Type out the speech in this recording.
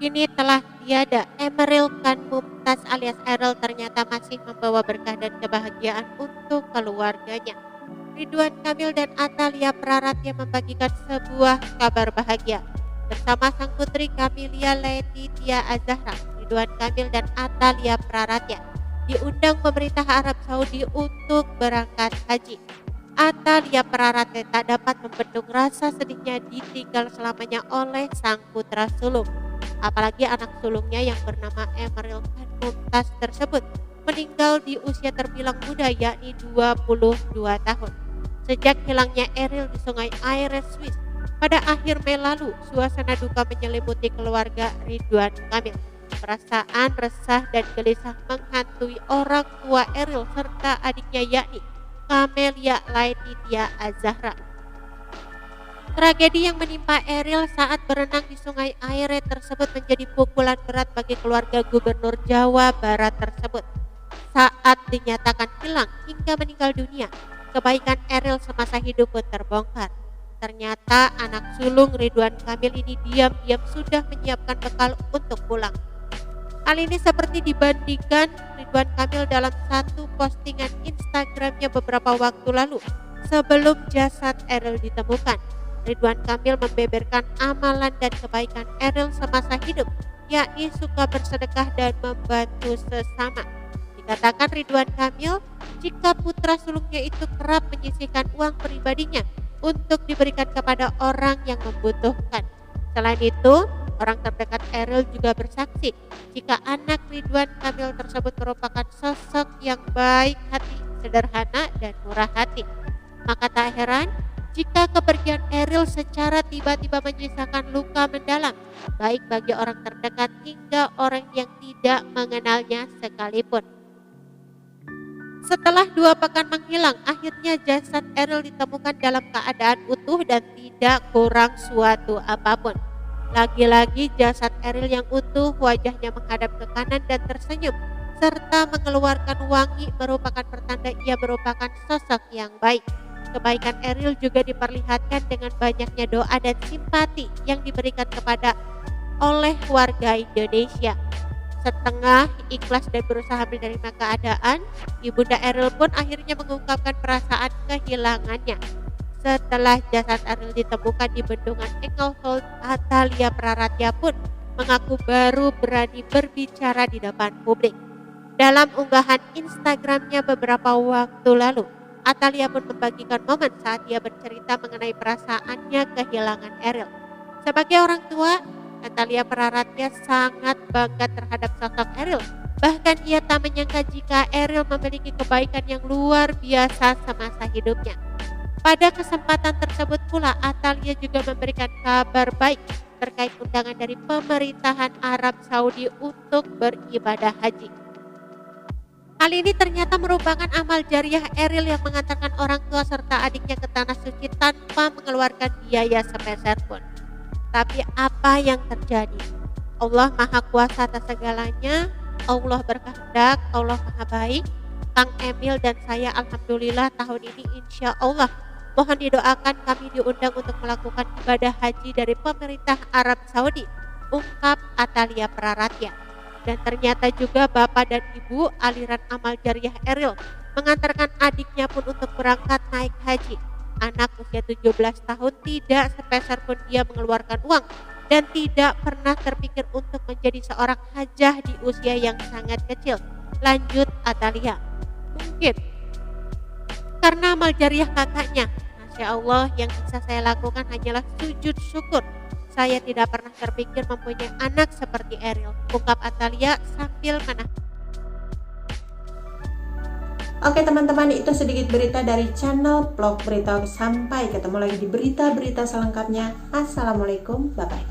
Kini telah tiada, Emeril Khan Mumtaz alias Eril ternyata masih membawa berkah dan kebahagiaan untuk keluarganya. Ridwan Kamil dan Atalia Praratya membagikan sebuah kabar bahagia. Bersama sang putri Camelia Laetitia Azahra, Ridwan Kamil dan Atalia Praratya diundang pemerintah Arab Saudi untuk berangkat haji. Atalia Praratya tak dapat membendung rasa sedihnya ditinggal selamanya oleh sang putra sulung. Apalagi anak sulungnya yang bernama Emeril Khan Mumtaz tersebut meninggal di usia terbilang muda, yakni 22 tahun. Sejak hilangnya Eril di Sungai Aire, Swiss pada akhir Mei lalu, suasana duka menyelimuti keluarga Ridwan Kamil. Perasaan resah dan gelisah menghantui orang tua Eril serta adiknya, yakni Camelia Laetitia Azahra. Tragedi yang menimpa Eril saat berenang di Sungai Aire tersebut menjadi pukulan berat bagi keluarga Gubernur Jawa Barat tersebut. Saat dinyatakan hilang hingga meninggal dunia, kebaikan Eril semasa hidup pun terbongkar. Ternyata anak sulung Ridwan Kamil ini diam-diam sudah menyiapkan bekal untuk pulang. Hal ini seperti dibandingkan Ridwan Kamil dalam satu postingan Instagramnya beberapa waktu lalu sebelum jasad Eril ditemukan. Ridwan Kamil membeberkan amalan dan kebaikan Eril semasa hidup, yakni suka bersedekah dan membantu sesama. Dikatakan Ridwan Kamil, jika putra sulungnya itu kerap menyisihkan uang pribadinya untuk diberikan kepada orang yang membutuhkan. Selain itu, orang terdekat Eril juga bersaksi jika anak Ridwan Kamil tersebut merupakan sosok yang baik hati, sederhana, dan murah hati. Maka tak heran jika kepergian Eril secara tiba-tiba menyisakan luka mendalam, baik bagi orang terdekat hingga orang yang tidak mengenalnya sekalipun. Setelah 2 pekan menghilang, akhirnya jasad Eril ditemukan dalam keadaan utuh dan tidak kurang suatu apapun. Lagi-lagi jasad Eril yang utuh, wajahnya menghadap ke kanan dan tersenyum, serta mengeluarkan wangi merupakan pertanda ia merupakan sosok yang baik. Kebaikan Eril juga diperlihatkan dengan banyaknya doa dan simpati yang diberikan kepada oleh warga Indonesia. Setengah ikhlas dan berusaha menerima keadaan, Ibunda Eril pun akhirnya mengungkapkan perasaan kehilangannya. Setelah jasad Eril ditemukan di bendungan Engelholt, Atalia Praratya pun mengaku baru berani berbicara di depan publik. Dalam unggahan Instagramnya beberapa waktu lalu, Atalia pun membagikan momen saat ia bercerita mengenai perasaannya kehilangan Eril. Sebagai orang tua, Atalia Praratya sangat bangga terhadap sosok Eril. Bahkan ia tak menyangka jika Eril memiliki kebaikan yang luar biasa semasa hidupnya. Pada kesempatan tersebut pula, Atalia juga memberikan kabar baik terkait undangan dari pemerintahan Arab Saudi untuk beribadah haji. Hal ini ternyata merupakan amal jariah Eril yang mengantarkan orang tua serta adiknya ke tanah suci tanpa mengeluarkan biaya sepeser pun. Tapi apa yang terjadi? Allah Maha Kuasa atas segalanya, Allah berkehendak, Allah Maha Baik. Kang Emil dan saya alhamdulillah tahun ini insya Allah mohon didoakan kami diundang untuk melakukan ibadah haji dari pemerintah Arab Saudi, ungkap Atalia Praratya. Dan ternyata juga bapak dan ibu aliran amal jariah Eril mengantarkan adiknya pun untuk berangkat naik haji. Anak usia 17 tahun tidak sepeser pun dia mengeluarkan uang dan tidak pernah terpikir untuk menjadi seorang hajah di usia yang sangat kecil. Lanjut Atalia, mungkin karena amal jariah kakaknya. Masya Allah, yang bisa saya lakukan hanyalah sujud syukur. Saya tidak pernah terpikir mempunyai anak seperti Eril, ungkap Atalia sambil menangis. Oke teman-teman, itu sedikit berita dari channel Vlog Berita. Sampai ketemu lagi di berita-berita selengkapnya. Assalamualaikum, bye-bye.